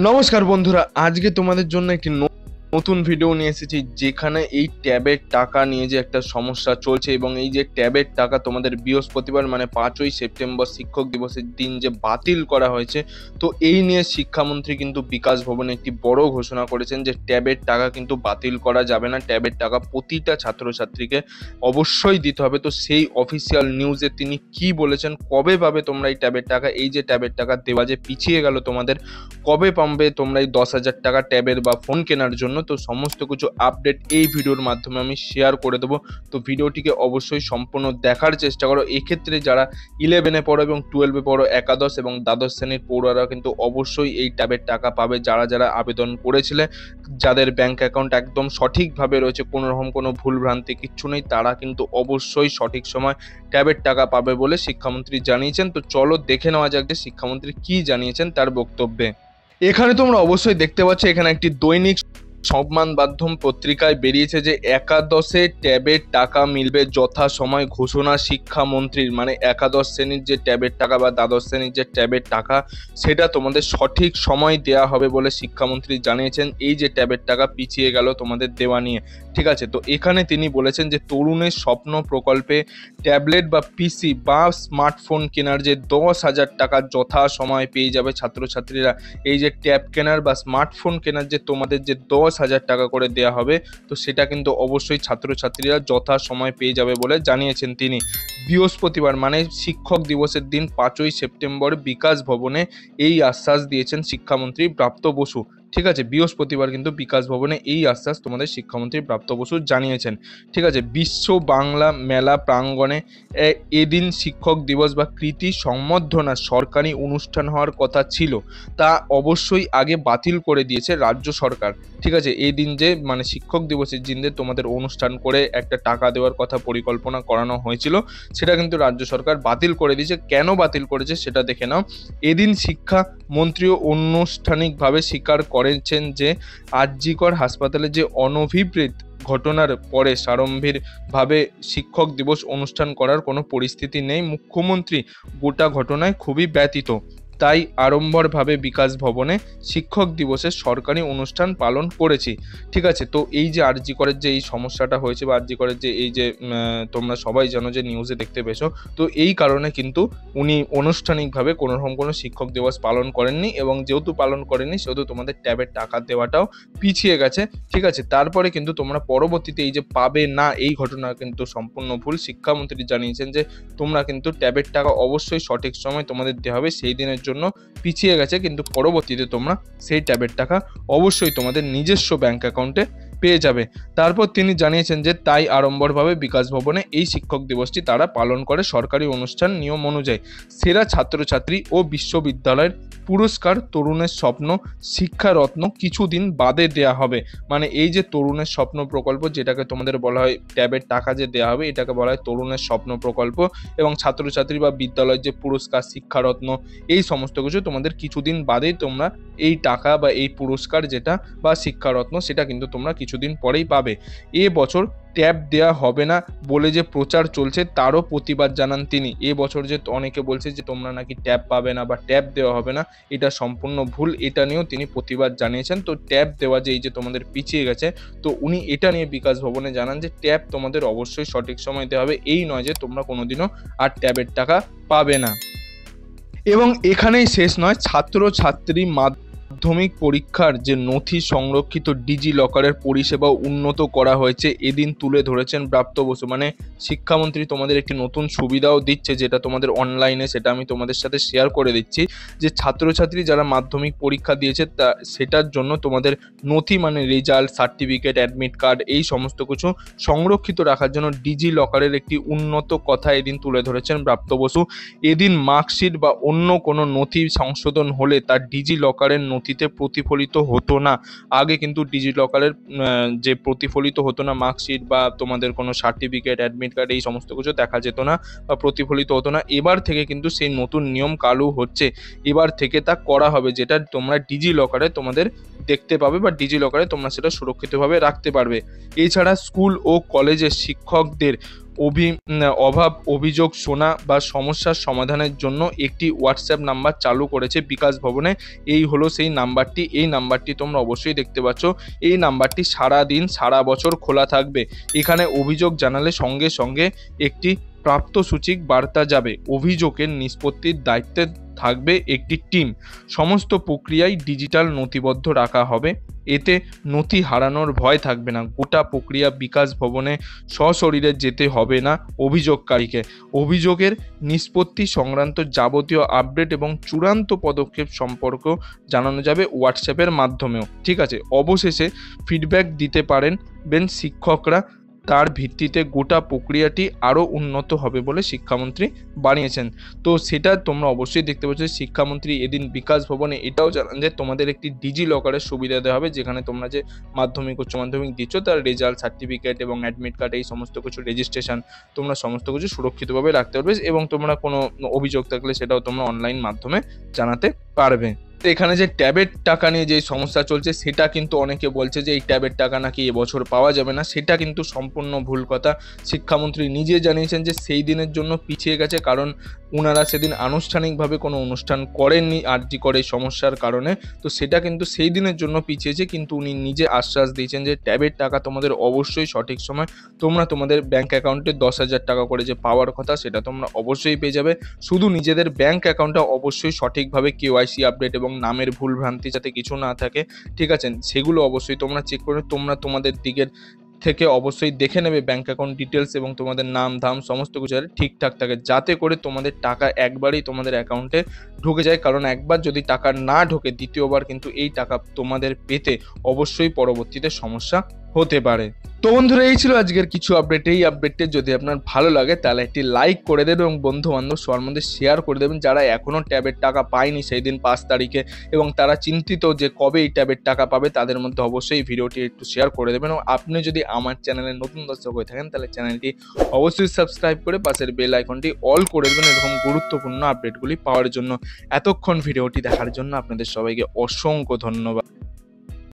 নমস্কার বন্ধুরা, আজকে তোমাদের জন্য একটি নতুন ভিডিও নিয়ে এসেছি, যেখানে এই ট্যাবের টাকা নিয়ে যে একটা সমস্যা চলছে এবং এই যে ট্যাবের টাকা তোমাদের বৃহস্পতিবার মানে 5ই সেপ্টেম্বর শিক্ষক দিবসের দিন যে বাতিল করা হয়েছে, তো এই নিয়ে শিক্ষামন্ত্রী কিন্তু বিকাশ ভবনে একটি বড় ঘোষণা করেছেন যে ট্যাবের টাকা কিন্তু বাতিল করা যাবে না, ট্যাবের টাকা প্রতিটা ছাত্রছাত্রীকে অবশ্যই দিতে হবে। তো সেই অফিসিয়াল নিউজে তিনি কি বলেছেন, কবে পাবে তোমরা এই ট্যাবের টাকা, এই যে ট্যাবের টাকা দেওয়া যে পিছিয়ে গেল তোমাদের, কবে পাবে তোমরা এই 10,000 টাকা ট্যাবের বা ফোন কেনার জন্য, তো সমস্ত কিছু আপডেট এই ভিডিওর মাধ্যমে আমি শেয়ার করে দেবো। তো ভিডিওটিকে অবশ্যই সম্পূর্ণ দেখার চেষ্টা করো। এক্ষেত্রে যারা 11-এ পড়ো এবং 12-এ পড়ো, একাদশ এবং দ্বাদশ শ্রেণীর পড়ুয়ারা কিন্তু অবশ্যই এই ট্যাবের টাকা পাবে। যারা যারা আবেদন করেছিলে, যাদের ব্যাংক অ্যাকাউন্ট একদম সঠিকভাবে রয়েছে, কোনো রকম কোনো ভুলভ্রান্তি কিচ্ছু নেই, তারা কিন্তু অবশ্যই সঠিক সময় ট্যাবের টাকা পাবে বলে শিক্ষামন্ত্রী জানিয়েছেন। তো চলো দেখে নেওয়া যাক যে শিক্ষামন্ত্রী কি জানিয়েছেন তার বক্তব্যে। এখানে তোমরা অবশ্যই দেখতে পাচ্ছ, এখানে একটি দৈনিক সংবাদ মাধ্যম পত্রিকায় বেরিয়েছে যে একাদশে ট্যাবের টাকা মিলবে যথাসময় ঘোষণা শিক্ষামন্ত্রীর। মানে একাদশ শ্রেণীর যে ট্যাবের টাকা বা দ্বাদশ শ্রেণীর যে ট্যাবের টাকা, সেটা তোমাদের সঠিক সময় দেয়া হবে বলে শিক্ষামন্ত্রী জানিয়েছেন। এই যে ট্যাবের টাকা পিছিয়ে গেল তোমাদের দেওয়া নিয়ে, ঠিক আছে। তো এখানে তিনি বলেছেন যে তরুণের স্বপ্ন প্রকল্পে ট্যাবলেট বা পিসি বা স্মার্টফোন কেনার যে 10,000 টাকা যথা সময় পেয়ে যাবে ছাত্রছাত্রীরা। এই যে ট্যাব কেনার বা স্মার্টফোন কেনার যে তোমাদের যে 10,000 টাকা করে দেওয়া হবে, তো সেটা কিন্তু অবশ্যই ছাত্রছাত্রীরা যথা সময় পেয়ে যাবে বলে জানিয়েছেন তিনি। বৃহস্পতিবার মানে শিক্ষক দিবসের দিন 5ই সেপ্টেম্বর বিকাশ ভবনে এই আশ্বাস দিয়েছেন শিক্ষামন্ত্রী ব্রাত্য বসু, ঠিক আছে। বৃহস্পতিবার কিন্তু বিকাশ ভবনে এই আশ্বাস তোমাদের শিক্ষামন্ত্রী ব্রাত্য বসু জানিয়েছেন, ঠিক আছে। বিশ্ব বাংলা মেলা প্রাঙ্গণে এদিন শিক্ষক দিবস বা কৃতি সম্বর্ধনা সরকারি অনুষ্ঠান হওয়ার কথা ছিল, তা অবশ্যই আগে বাতিল করে দিয়েছে রাজ্য সরকার, ঠিক আছে। এই দিন যে মানে শিক্ষক দিবসের দিনে তোমাদের অনুষ্ঠান করে একটা টাকা দেওয়ার কথা পরিকল্পনা করানো হয়েছিল, সেটা কিন্তু রাজ্য সরকার বাতিল করে দিয়েছে। কেন বাতিল করেছে সেটা দেখে নাও। এদিন শিক্ষামন্ত্রীও আনুষ্ঠানিকভাবে স্বীকার করেছেন যে আরজিকর হাসপাতালে যে অনভিপ্রেত ঘটনার পরে সাড়ম্বরভাবে শিক্ষক দিবস অনুষ্ঠান করার কোনো পরিস্থিতি নেই। মুখ্যমন্ত্রী গোটা ঘটনায় খুবই ব্যথিত, তাই আড়ম্বরভাবে বিকাশ ভবনে শিক্ষক দিবসের সরকারি অনুষ্ঠান পালন করেছি, ঠিক আছে। তো এই যে আরজি করের যে এই সমস্যাটা হয়েছে বা আরজি করের যে এই যে তোমরা সবাই জানো যে নিউজে দেখতে পেয়েছো, তো এই কারণে কিন্তু উনি আনুষ্ঠানিকভাবে কোনো রকম কোনো শিক্ষক দিবস পালন করেননি, এবং যেহেতু পালন করেননি সেহেতু তোমাদের ট্যাবের টাকা দেওয়াটাও পিছিয়ে গেছে, ঠিক আছে। তারপরে কিন্তু তোমরা পরবর্তীতে এই যে পাবে না, এই ঘটনা কিন্তু সম্পূর্ণ ভুল। শিক্ষামন্ত্রী জানিয়েছেন যে তোমরা কিন্তু ট্যাবের টাকা অবশ্যই সঠিক সময় তোমাদের দেওয়া হবে, সেই দিনের জন্য পিছিয়ে গেছে, কিন্তু পরবর্তীতে তোমরা সেই ট্যাবের টাকা অবশ্যই তোমাদের নিজস্ব ব্যাংক অ্যাকাউন্টে পেয়ে যাবে। তারপর তিনি জানিয়েছেন যে তাই আড়ম্বরভাবে বিকাশ ভবনে এই শিক্ষক দিবসটি তারা পালন করে সরকারি অনুষ্ঠান নিয়ম অনুযায়ী। সেরা ছাত্রছাত্রী ও বিশ্ববিদ্যালয়ের পুরস্কার তরুণের স্বপ্ন শিক্ষারত্ন কিছুদিন বাদে দেয়া হবে। মানে এই যে তরুণের স্বপ্ন প্রকল্প, যেটাকে তোমাদের বলা হয় ট্যাবের টাকা যে দেওয়া হবে, এটাকে বলা হয় তরুণের স্বপ্ন প্রকল্প, এবং ছাত্রছাত্রী বা বিদ্যালয়ের যে পুরস্কার শিক্ষারত্ন, এই সমস্ত কিছু তোমাদের কিছুদিন বাদেই তোমরা এই টাকা বা এই পুরস্কার যেটা বা শিক্ষারত্ন, সেটা কিন্তু তোমরা কিছুদিন পরেই পাবে। এ বছর ট্যাব দেয়া হবে না বলে যে প্রচার চলছে, তারও প্রতিবাদ জানান তিনি। এ বছর যে অনেকে বলছে যে তোমরা নাকি ট্যাব পাবে না বা ট্যাব দেওয়া হবে না, এটা সম্পূর্ণ ভুল, এটা নিয়েও তিনি প্রতিবাদ জানিয়েছেন। তো ট্যাব দেওয়া যে এই যে তোমাদের পিছিয়ে গেছে, তো উনি এটা নিয়ে বিকাশ ভবনে জানান যে ট্যাব তোমাদের অবশ্যই সঠিক সময় দেওয়া হবে, এই নয় যে তোমরা কোনোদিনও আর ট্যাবের টাকা পাবে না। এবং এখানেই শেষ নয়, ছাত্রছাত্রী মাধ্যমিক পরীক্ষার যে নথি সংরক্ষিত ডিজি লকারের পরিষেবা উন্নত করা হয়েছে, এদিন তুলে ধরেছেন ব্রাত্য বসু। মানে শিক্ষামন্ত্রী তোমাদের একটি নতুন সুবিধাও দিচ্ছে, যেটা তোমাদের অনলাইনে, সেটা আমি তোমাদের সাথে শেয়ার করে দিচ্ছি, যে ছাত্রছাত্রী যারা মাধ্যমিক পরীক্ষা দিয়েছে সেটার জন্য তোমাদের নথি মানে রেজাল্ট, সার্টিফিকেট, অ্যাডমিট কার্ড, এই সমস্ত কিছু সংরক্ষিত রাখার জন্য ডিজি লকারের একটি উন্নত কথা এদিন তুলে ধরেছেন ব্রাত্য বসু। এদিন মার্কশিট বা অন্য কোনো নথি সংশোধন হলে তার ডিজি লকারের নথিতে প্রতিফলিত হতো না। আগে কিন্তু ডিজি লকারের যে প্রতিফলিত হতো না মার্কশিট বা তোমাদের কোনো সার্টিফিকেট, অ্যাডমিট কার্ড, এই সমস্ত কিছু দেখা যেত না বা প্রতিফলিত হতো না। এবার থেকে কিন্তু সেই নতুন নিয়ম চালু হচ্ছে, এবার থেকে তা করা হবে, যেটা তোমরা ডিজি লকারে তোমাদের দেখতে পাবে বা ডিজি লকারে তোমরা সেটা সুরক্ষিতভাবে রাখতে পারবে। এছাড়া স্কুল ও কলেজের শিক্ষকদের অভাব অভিযোগ শোনা বা সমস্যার সমাধানের জন্য একটি হোয়াটসঅ্যাপ নাম্বার চালু করেছে বিকাশ ভবনে। এই হলো সেই নাম্বারটি। এই নাম্বারটি তোমরা অবশ্যই দেখতে পাচ্ছ। এই নাম্বারটি সারা দিন সারা বছর খোলা থাকবে। এখানে অভিযোগ জানালে সঙ্গে সঙ্গে একটি প্রাপ্ত সূচিক বার্তা যাবে। অভিযোগের নিষ্পত্তির দায়িত্বে থাকবে একটি টিম। সমস্ত প্রক্রিয়ায় ডিজিটাল নথিবদ্ধ রাখা হবে। এতে নথি হারানোর ভয় থাকবে না। গোটা প্রক্রিয়া বিকাশ ভবনে সশরীরে যেতে হবে না অভিযোগকারীকে। অভিযোগের নিষ্পত্তি সংক্রান্ত যাবতীয় আপডেট এবং চূড়ান্ত পদক্ষেপ সম্পর্ক জানানো যাবে হোয়াটসঅ্যাপের মাধ্যমেও। ঠিক আছে, অবশেষে ফিডব্যাক দিতে পারেন শিক্ষকরা। তার ভিত্তিতে গোটা প্রক্রিয়াটি আরও উন্নত হবে বলে শিক্ষামন্ত্রী বানিয়েছেন। তো সেটা তোমরা অবশ্যই দেখতে পাচ্ছ। শিক্ষামন্ত্রী এদিন বিকাশ ভবনে এটাও জানান যে তোমাদের একটি ডিজি লকারের সুবিধা দেওয়া হবে, যেখানে তোমরা যে মাধ্যমিক উচ্চ মাধ্যমিক দিচ্ছ তার রেজাল্ট, সার্টিফিকেট এবং অ্যাডমিট কার্ড, এই সমস্ত কিছু রেজিস্ট্রেশন তোমরা সমস্ত কিছু সুরক্ষিতভাবে রাখতে পারবে এবং তোমরা কোনো অভিযোগ থাকলে সেটাও তোমরা অনলাইন মাধ্যমে জানাতে পারবে। তো এখানে যে ট্যাবের টাকা নিয়ে যে সমস্যা চলছে সেটা কিন্তু অনেকে বলছে যে এই ট্যাবের টাকা নাকি এবছর পাওয়া যাবে না। সেটা কিন্তু সম্পূর্ণ ভুল কথা। শিক্ষামন্ত্রী নিজে জানিয়েছেন যে সেই দিনের জন্য পিছিয়ে গেছে, কারণ ওনারা সেদিন আনুষ্ঠানিকভাবে কোনো অনুষ্ঠান করেননি আরজি করে সমস্যার কারণে। তো সেটা কিন্তু সেই দিনের জন্য পিছিয়েছে, কিন্তু উনি নিজে আশ্বাস দিয়েছেন যে ট্যাবের টাকা তোমাদের অবশ্যই সঠিক সময় তোমরা তোমাদের ব্যাঙ্ক অ্যাকাউন্টে 10,000 টাকা করে যে পাওয়ার কথা সেটা তোমরা অবশ্যই পেয়ে যাবে। শুধু নিজেদের ব্যাঙ্ক অ্যাকাউন্টটা অবশ্যই সঠিকভাবে কেওয়াইসি আপডেট এবং নামের ভুল ভ্রান্তি যাতে কিছু না থাকে, ঠিক আছে, সেগুলো অবশ্যই তোমরা চেক করে তোমরা তোমাদের দিকের থেকে অবশ্যই দেখে নেবে ব্যাঙ্ক অ্যাকাউন্ট ডিটেলস এবং তোমাদের নাম ধাম সমস্ত কিছু ঠিকঠাক থাকে, যাতে করে তোমাদের টাকা একবারই তোমাদের অ্যাকাউন্টে ঢুকে যায়। কারণ একবার যদি টাকা না ঢোকে দ্বিতীয়বার কিন্তু এই টাকা তোমাদের পেতে অবশ্যই পরবর্তীতে সমস্যা হতে পারে। তো বন্ধুরা, এই ছিল আজকের কিছু আপডেট। এই আপডেটে যদি আপনার ভালো লাগে তাহলে একটি লাইক করে দেবেন এবং বন্ধু বান্ধব সবার মধ্যে শেয়ার করে দেবেন। যারা এখনও ট্যাবের টাকা পায়নি সেই দিন 5 তারিখে এবং তারা চিন্তিত যে কবে এই ট্যাবের টাকা পাবে, তাদের মধ্যে অবশ্যই ভিডিওটি একটু শেয়ার করে দেবেন। এবং আপনি যদি আমার চ্যানেলে নতুন দর্শক হয়ে থাকেন তাহলে চ্যানেলটি অবশ্যই সাবস্ক্রাইব করে পাশের বেল আইকনটি অল করে দেবেন এরকম গুরুত্বপূর্ণ আপডেটগুলি পাওয়ার জন্য। এতক্ষণ ভিডিওটি দেখার জন্য আপনাদের সবাইকে অসংখ্য ধন্যবাদ।